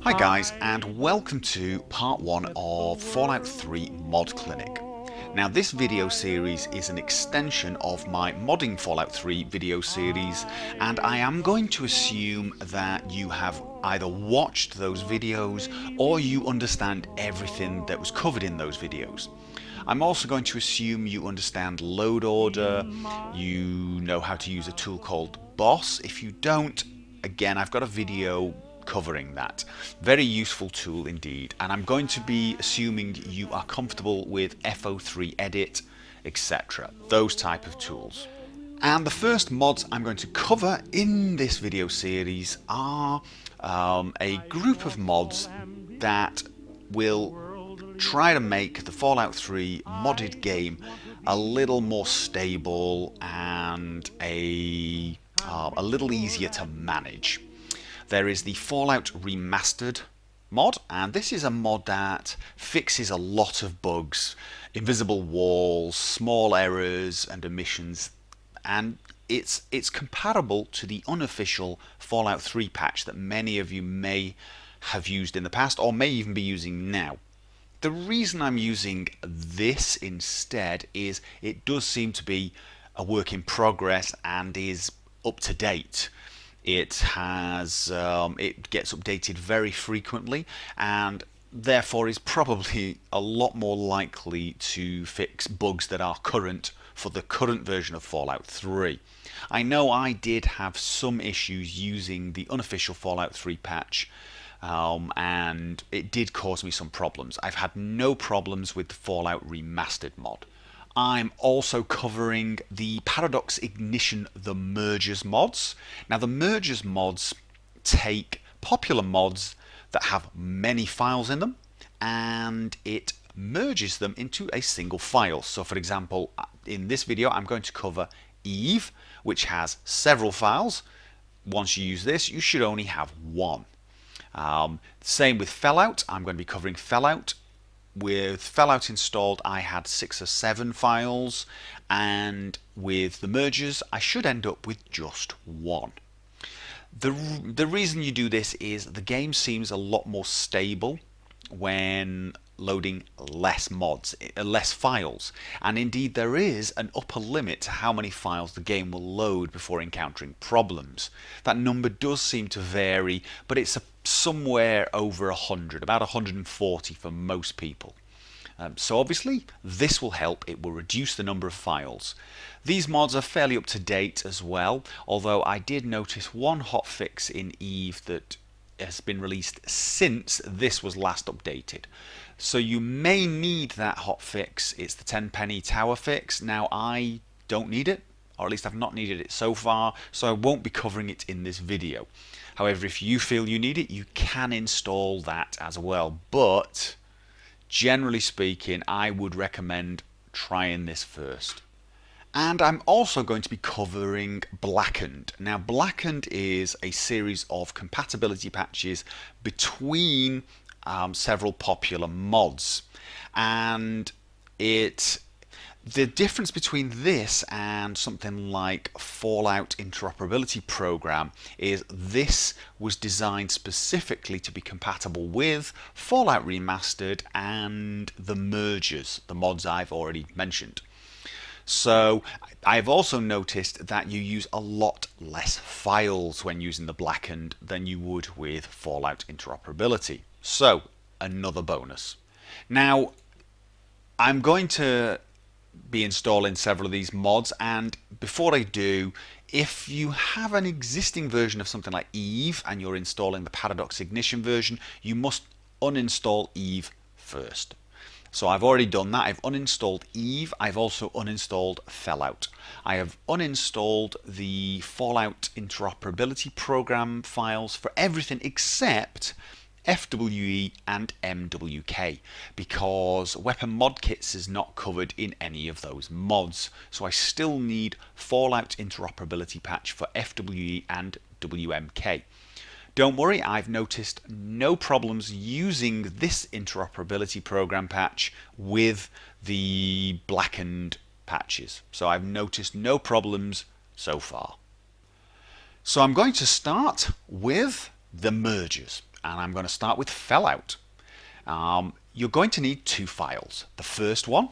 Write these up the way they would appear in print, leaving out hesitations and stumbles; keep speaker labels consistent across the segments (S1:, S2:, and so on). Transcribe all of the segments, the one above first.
S1: Hi guys, and welcome to part 1 of Fallout 3 Mod Clinic. Now this video series is an extension of my modding Fallout 3 video series, and I am going to assume that you have either watched those videos or you understand everything that was covered in those videos. I'm also going to assume you understand load order, you know how to use a tool called Boss. If you don't, again, I've got a video covering that. Very useful tool indeed, and I'm going to be assuming you are comfortable with FO3 edit, etc. Those type of tools. And the first mods I'm going to cover in this video series are a group of mods that will try to make the Fallout 3 modded game a little more stable and a little easier to manage. There is the Fallout Remastered mod, and this is a mod that fixes a lot of bugs, invisible walls, small errors and omissions, and it's comparable to the unofficial Fallout 3 patch that many of you may have used in the past or may even be using now. The reason I'm using this instead is it does seem to be a work in progress and is up to date. It has it gets updated very frequently and therefore is probably a lot more likely to fix bugs that are current for the current version of Fallout 3. I know I did have some issues using the unofficial Fallout 3 patch, and it did cause me some problems. I've had no problems with the Fallout Remastered mod. I'm also covering the Paradox Ignition The Mergers mods. Now the Mergers mods take popular mods that have many files in them and it merges them into a single file. So for example, in this video I'm going to cover Eve, which has several files. Once you use this, you should only have one. Same with Fallout. I'm going to be covering Fallout. With Fallout installed, I had 6 or 7 files, and with the mergers, I should end up with just one. The reason you do this is the game seems a lot more stable when loading less files, and indeed there is an upper limit to how many files the game will load before encountering problems. That number does seem to vary, but it's somewhere over 100, about 140 for most people. So obviously this will help, it will reduce the number of files. These mods are fairly up to date as well, although I did notice one hotfix in Eve that has been released since this was last updated. So you may need that hotfix. It's the Tenpenny Tower Fix. Now I don't need it, or at least I've not needed it so far, so I won't be covering it in this video. However, if you feel you need it, you can install that as well, but generally speaking, I would recommend trying this first. And I'm also going to be covering Blackened. Now, Blackened is a series of compatibility patches between several popular mods, and the difference between this and something like Fallout Interoperability Program is this was designed specifically to be compatible with Fallout Remastered and the mergers, the mods I've already mentioned. So I've also noticed that you use a lot less files when using the Blackened than you would with Fallout Interoperability. So another bonus. Now I'm going to be installing several of these mods, and before I do, if you have an existing version of something like Eve and you're installing the Paradox Ignition version, you must uninstall Eve first. So I've already done that. I've uninstalled Eve. I've also uninstalled Fallout. I have uninstalled the Fallout Interoperability Program files for everything except FWE and MWK, because Weapon Mod Kits is not covered in any of those mods. So I still need Fallout Interoperability patch for FWE and WMK. Don't worry, I've noticed no problems using this interoperability program patch with the Blackened patches. So I've noticed no problems so far. So I'm going to start with the mergers. and I'm going to start with Fallout. You're going to need two files. The first one,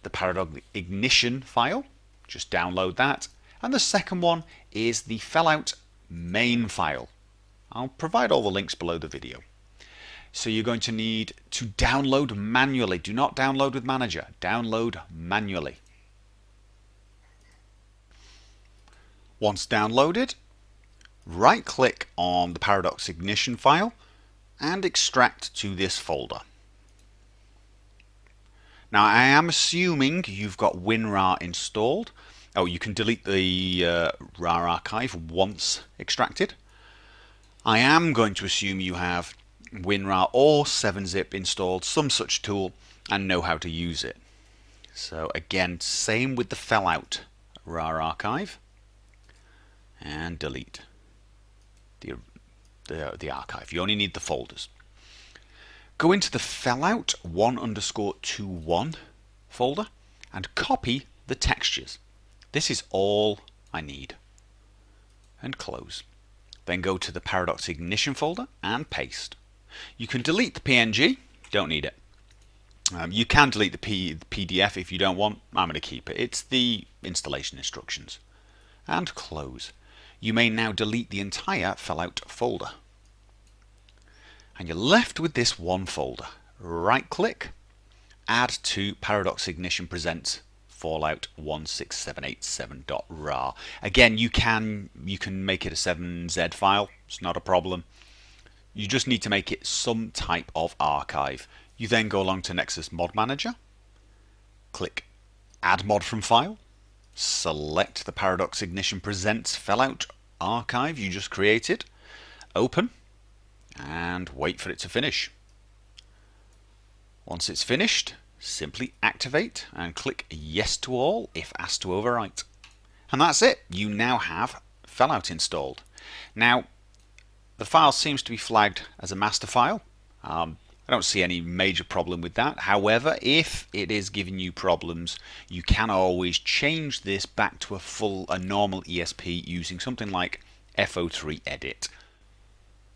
S1: the Paradox Ignition file, just download that, and the second one is the Fallout main file. I'll provide all the links below the video. So you're going to need to download manually. Do not download with Manager. Download manually. Once downloaded, right-click on the Paradox Ignition file and extract to this folder. Now I am assuming you've got WinRAR installed. Oh, you can delete the RAR archive once extracted. I am going to assume you have WinRAR or 7-zip installed, some such tool, and know how to use it. So again, same with the Fallout RAR archive, and delete the archive. You only need the folders. Go into the Fallout 1_21 folder and copy the textures. This is all I need. And close. Then go to the Paradox Ignition folder and paste. You can delete the PNG, don't need it. You can delete the PDF if you don't want. I'm going to keep it. It's the installation instructions. And close. You may now delete the entire Fallout folder. And you're left with this one folder. Right click, add to Paradox Ignition Presents Fallout 16787.rar. Again, you can make it a 7Z file. It's not a problem. You just need to make it some type of archive. You then go along to Nexus Mod Manager, click Add Mod from File, select the Paradox Ignition Presents Fallout archive you just created, open, and wait for it to finish. Once it's finished, simply activate and click Yes to all if asked to overwrite. And that's it. You now have Fallout installed. Now, the file seems to be flagged as a master file. I don't see any major problem with that. However, if it is giving you problems, you can always change this back to a normal ESP using something like FO3 edit.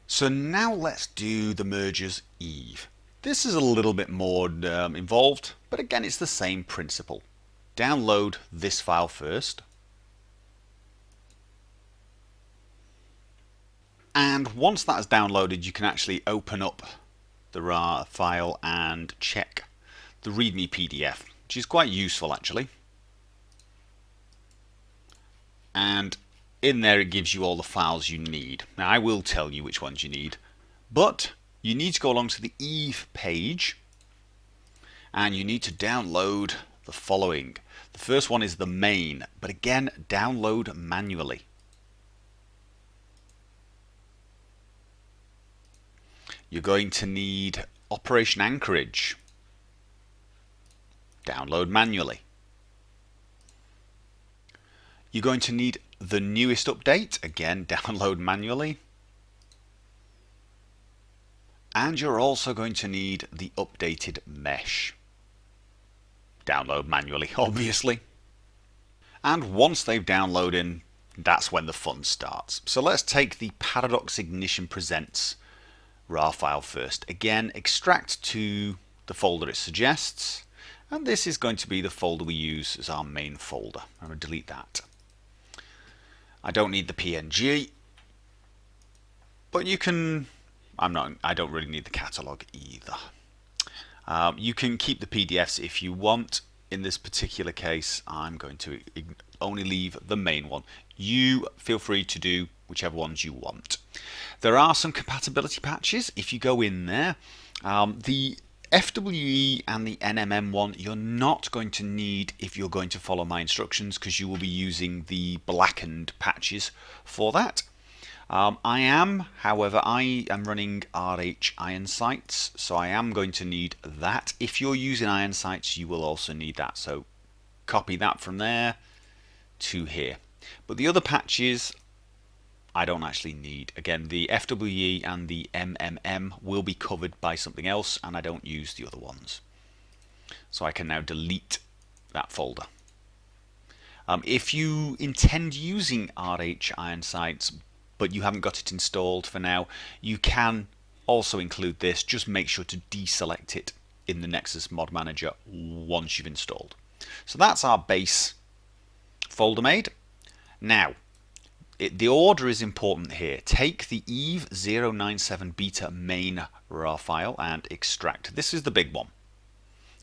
S1: So now let's do the mergers Eve. This is a little bit more involved, but again it's the same principle. Download this file first. And once that is downloaded, you can actually open up the RAR file and check the README PDF, which is quite useful actually. And in there it gives you all the files you need. Now I will tell you which ones you need, but you need to go along to the Eve page and you need to download the following. The first one is the main, but again download manually. You're going to need Operation Anchorage. Download manually. You're going to need the newest update. Again, download manually. And you're also going to need the updated mesh. Download manually, obviously. And once they've downloaded, that's when the fun starts. So let's take the Paradox Ignition Presents RAR file first. Again, extract to the folder it suggests, and this is going to be the folder we use as our main folder. I'm going to delete that. I don't need the PNG, but you can. I don't really need the catalog either. You can keep the PDFs if you want. In this particular case, I'm going to only leave the main one. You feel free to do whichever ones you want. There are some compatibility patches. If you go in there, the FWE and the NMM one you're not going to need if you're going to follow my instructions, because you will be using the Blackened patches for that. However, I am running RH iron sights, so I am going to need that. If you're using iron sights, you will also need that. So copy that from there to here. But the other patches I don't actually need. Again, the FWE and the MMM will be covered by something else, and I don't use the other ones. So I can now delete that folder. If you intend using RH iron sights, but you haven't got it installed for now, you can also include this. Just make sure to deselect it in the Nexus Mod Manager once you've installed. So that's our base folder made. Now, the order is important here. Take the Eve 097 beta main RAR file and extract. This is the big one.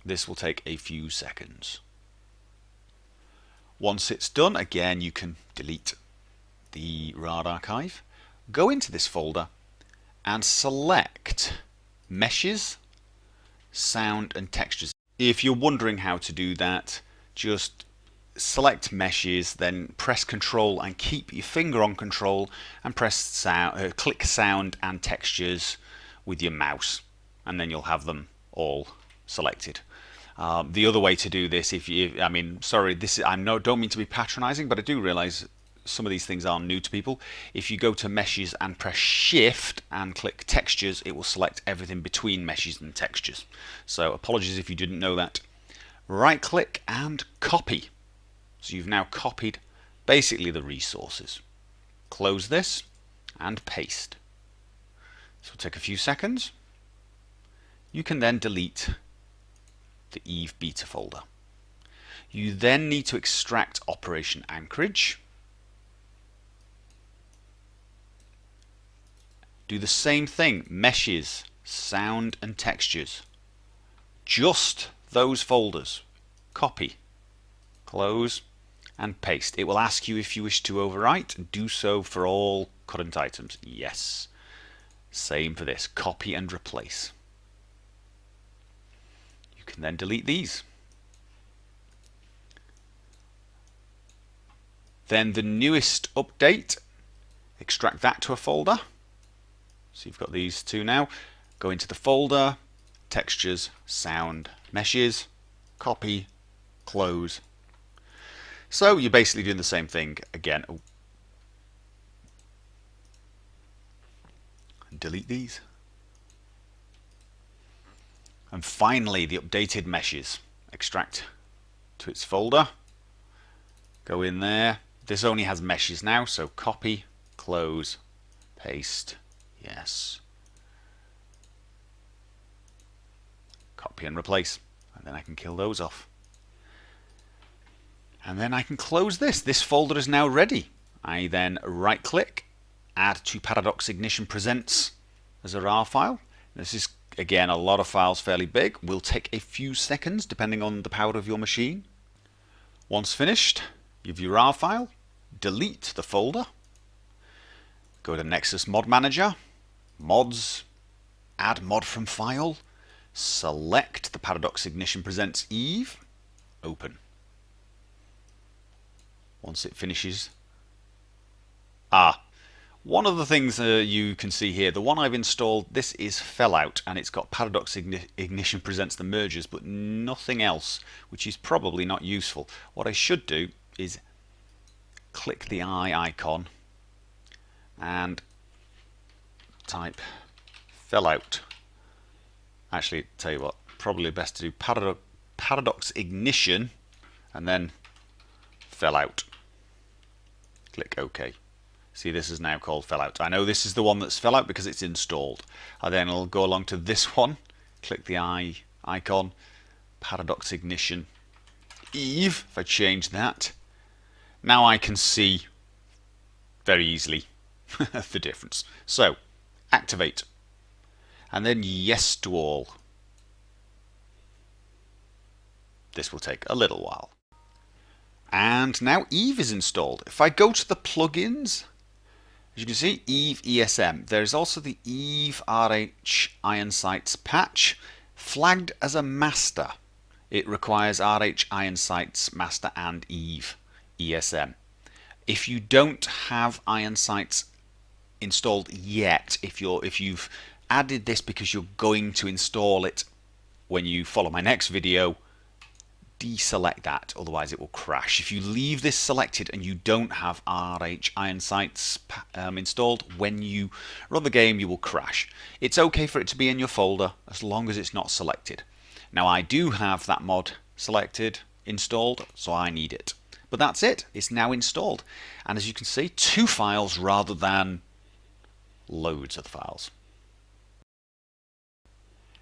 S1: This will take a few seconds. Once it's done, again, you can delete the RAR archive. Go into this folder and select Meshes, Sound and Textures. If you're wondering how to do that, just select Meshes, then press Control and keep your finger on Control and press sound, click Sound and Textures with your mouse, and then you'll have them all selected. The other way to do this, if you, I mean, sorry, this I don't mean to be patronizing, but I do realize some of these things are new to people. If you go to Meshes and press Shift and click Textures, it will select everything between Meshes and Textures. So apologies if you didn't know that. Right click and copy. So you've now copied basically the resources. Close this and paste. This will take a few seconds. You can then delete the Eve beta folder. You then need to extract Operation Anchorage. Do the same thing, Meshes, Sound and Textures. Just those folders. Copy, close and paste. It will ask you if you wish to overwrite. Do so for all current items. Yes. Same for this. Copy and replace. You can then delete these. Then the newest update, extract that to a folder. So you've got these two now. Go into the folder, Textures, Sound, Meshes, copy, close. So you're basically doing the same thing again. Delete these. And finally, the updated Meshes. Extract to its folder. Go in there. This only has Meshes now, so copy, close, paste, yes. Copy and replace. And then I can kill those off. And then I can close this. This folder is now ready. I then right click, add to Paradox Ignition Presents as a RAR file. This is again a lot of files, fairly big. Will take a few seconds depending on the power of your machine. Once finished, you have your RAR file. Delete the folder. Go to Nexus Mod Manager, Mods, Add Mod from File. Select the Paradox Ignition Presents Eve. Open. Once it finishes. One of the things you can see here, the one I've installed, this is Fallout, and it's got Paradox Ignition Presents the mergers, but nothing else, which is probably not useful. What I should do is click the eye icon and type Fallout. Actually, tell you what, probably best to do Paradox Ignition and then Fallout. Click OK. See, this is now called Fallout. I know this is the one that's Fallout because it's installed. And then I'll go along to this one, click the eye icon, Paradox Ignition Eve. If I change that, now I can see very easily the difference. So, activate. And then yes to all. This will take a little while. And now Eve is installed. If I go to the plugins, as you can see, Eve ESM. There's also the Eve RH Iron Sights patch flagged as a master. It requires RH Iron Sights master and Eve ESM. If you don't have Iron Sights installed yet, if you've added this because you're going to install it when you follow my next video, deselect that, otherwise it will crash. If you leave this selected and you don't have RH Iron Sights installed, when you run the game you will crash. It's okay for it to be in your folder as long as it's not selected. Now I do have that mod selected, installed, so I need it. But that's it. It's now installed. And as you can see, 2 files rather than loads of files.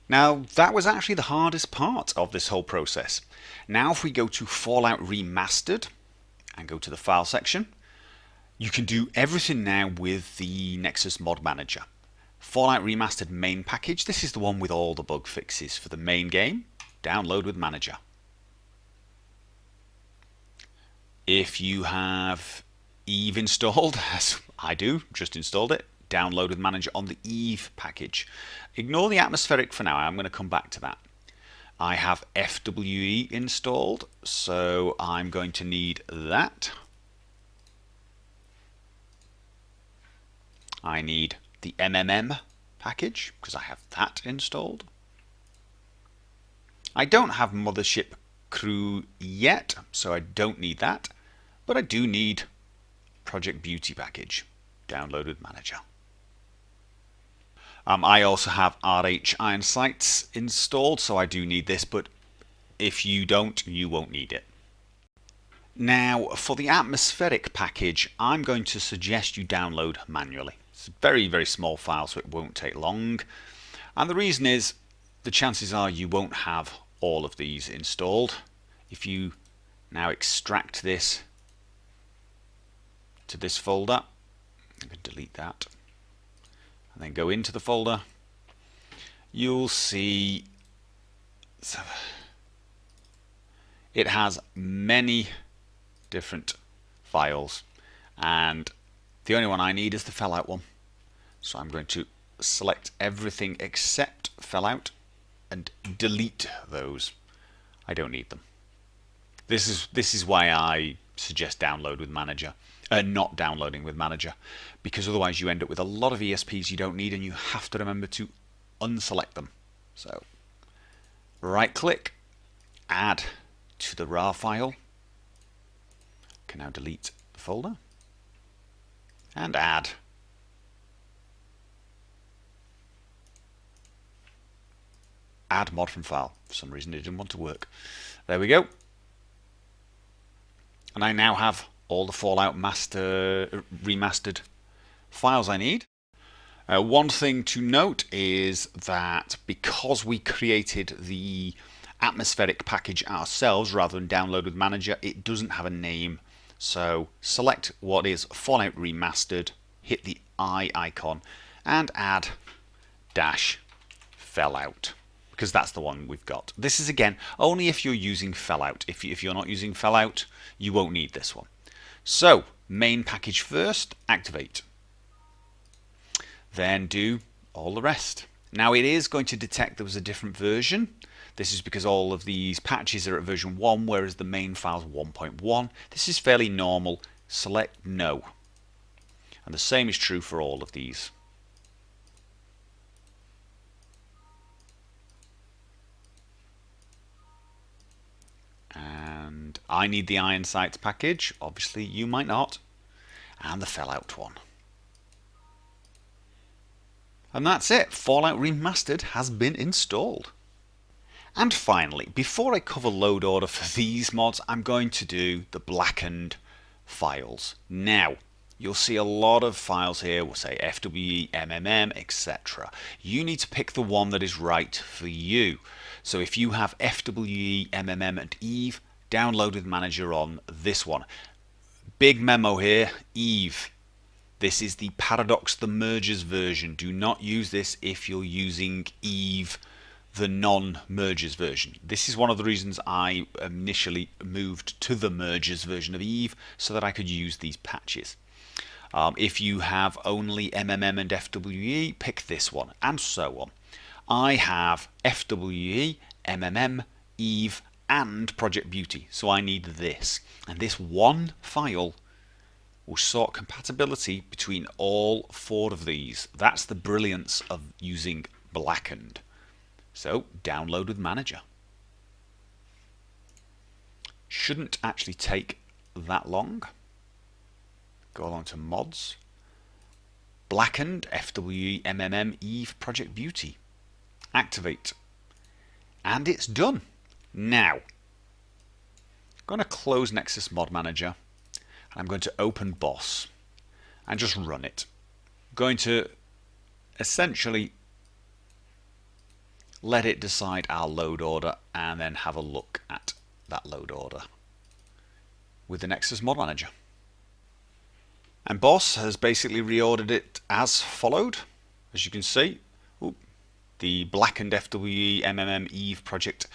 S1: Now, that was actually the hardest part of this whole process. Now, if we go to Fallout Remastered and go to the file section, you can do everything now with the Nexus Mod Manager. Fallout Remastered main package, this is the one with all the bug fixes for the main game. Download with Manager. If you have Eve installed, as I do, just installed it, download with Manager on the Eve package. Ignore the atmospheric for now, I'm going to come back to that. I have FWE installed, so I'm going to need that. I need the MMM package, because I have that installed. I don't have Mothership Crew yet, so I don't need that. But I do need Project Beauty package, download with Manager. I also have RH Iron Sights installed, so I do need this, but if you don't, you won't need it. Now, for the atmospheric package, I'm going to suggest you download manually. It's a very, very small file, so it won't take long. And the reason is, the chances are you won't have all of these installed. If you now extract this to this folder, I'm going to delete that, and then go into the folder, you'll see it has many different files, and the only one I need is the Fallout one. So I'm going to select everything except Fallout and delete those. I don't need them. This is why I suggest download with Manager, not downloading with Manager, because otherwise you end up with a lot of ESPs you don't need, and you have to remember to unselect them. So right click, add to the RAR file. Can now delete the folder and add. Add mod from file. For some reason it didn't want to work. There we go. And I now have all the Fallout Remastered files I need. One thing to note is that because we created the atmospheric package ourselves rather than download with Manager, it doesn't have a name. So select what is Fallout Remastered, hit the I icon, and add -Fallout, because that's the one we've got. This is again only if you're using Fallout. If you're not using Fallout, you won't need this one. So main package first, activate. Then do all the rest. Now it is going to detect there was a different version. This is because all of these patches are at version 1, whereas the main file's 1.1. This is fairly normal. Select no. And the same is true for all of these. And I need the Iron Sights package. Obviously you might not. And the Fallout one. And that's it. Fallout Remastered has been installed. And finally, before I cover load order for these mods, I'm going to do the Blackened Files. Now, you'll see a lot of files here, we'll say FWE, MMM, etc. You need to pick the one that is right for you. So if you have FWE, MMM and Eve, download with Manager on this one. Big memo here, Eve. This is the Paradox the Mergers version. Do not use this if you're using Eve, the non-mergers version. This is one of the reasons I initially moved to the mergers version of Eve, so that I could use these patches. If you have only MMM and FWE, pick this one, and so on. I have FWE, MMM, Eve, and Project Beauty, so I need this. And this one file will sort compatibility between all 4 of these. That's the brilliance of using Blackened. So download with Manager. Shouldn't actually take that long. Go along to mods. Blackened, FWE, MMM, Eve, Project Beauty. Activate. And it's done. Now, going to close Nexus Mod Manager, and I'm going to open Boss and just run it. I'm going to essentially let it decide our load order and then have a look at that load order with the Nexus Mod Manager. And Boss has basically reordered it as followed, as you can see. Ooh, the Blackened FWE MMM Eve project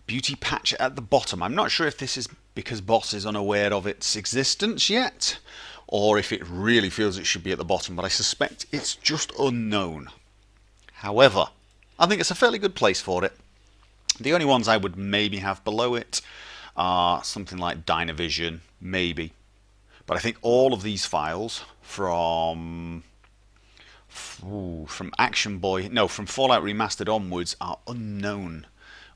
S1: beauty patch at the bottom. I'm not sure if this is because Boss is unaware of its existence yet, or if it really feels it should be at the bottom, but I suspect it's just unknown. However, I think it's a fairly good place for it. The only ones I would maybe have below it are something like Dynavision, maybe. But I think all of these files from Action Boy, no, from Fallout Remastered onwards are unknown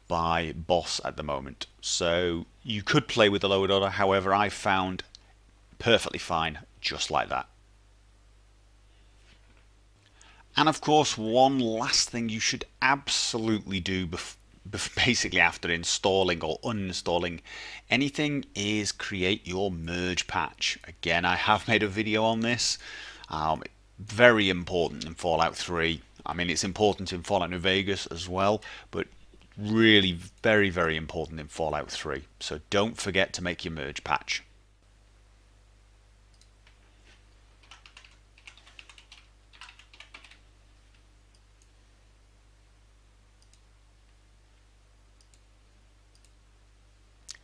S1: by Boss at the moment. So you could play with the load order, however I found perfectly fine just like that. And of course, one last thing you should absolutely do basically after installing or uninstalling anything is create your merge patch. Again, I have made a video on this. Very important in Fallout 3. I mean, it's important in Fallout New Vegas as well, but really very, very important in Fallout 3. So don't forget to make your merge patch.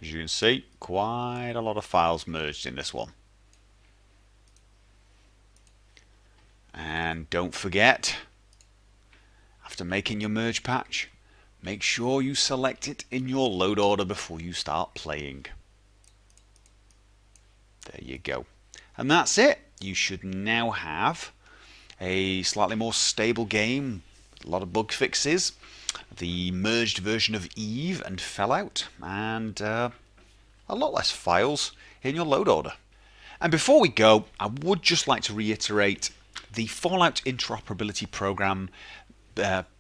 S1: As you can see, quite a lot of files merged in this one. And don't forget, after making your merge patch, make sure you select it in your load order before you start playing. There you go. And that's it. You should now have a slightly more stable game, a lot of bug fixes, the merged version of Eve and Fallout, and a lot less files in your load order. And before we go, I would just like to reiterate the Fallout Interoperability Program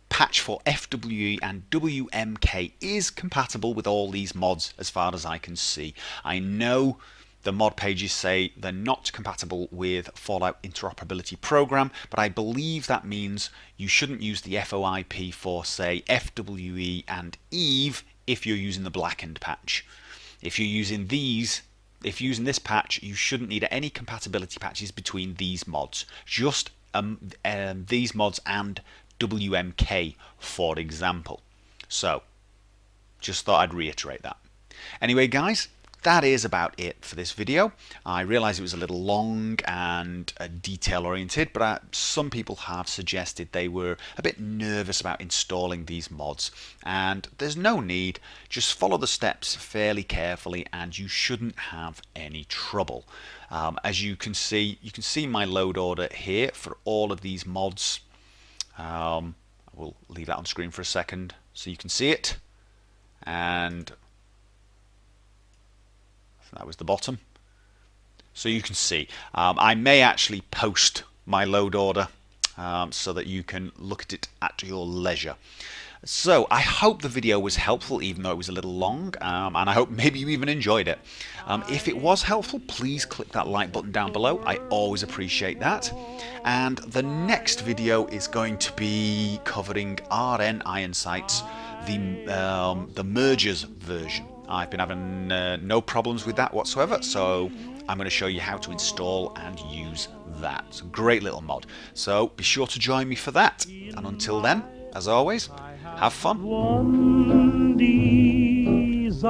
S1: patch for FWE and WMK is compatible with all these mods as far as I can see. I know the mod pages say they're not compatible with Fallout Interoperability Program, but I believe that means you shouldn't use the FOIP for, say, FWE and Eve if you're using the Blackened patch. If you're using this patch, you shouldn't need any compatibility patches between these mods. Just these mods and WMK, for example. So, just thought I'd reiterate that. Anyway, guys, that is about it for this video. I realise it was a little long and detail oriented, but some people have suggested they were a bit nervous about installing these mods, and there's no need. Just follow the steps fairly carefully and you shouldn't have any trouble. As you can see my load order here for all of these mods. I will leave that on screen for a second so you can see it, and that was the bottom. So you can see. I may actually post my load order so that you can look at it at your leisure. So I hope the video was helpful, even though it was a little long, and I hope maybe you even enjoyed it. If it was helpful, please click that like button down below. I always appreciate that. And the next video is going to be covering RN Iron Sights, the mergers version. I've been having no problems with that whatsoever, so I'm going to show you how to install and use that. It's a great little mod. So be sure to join me for that. And until then, as always, have fun. One desire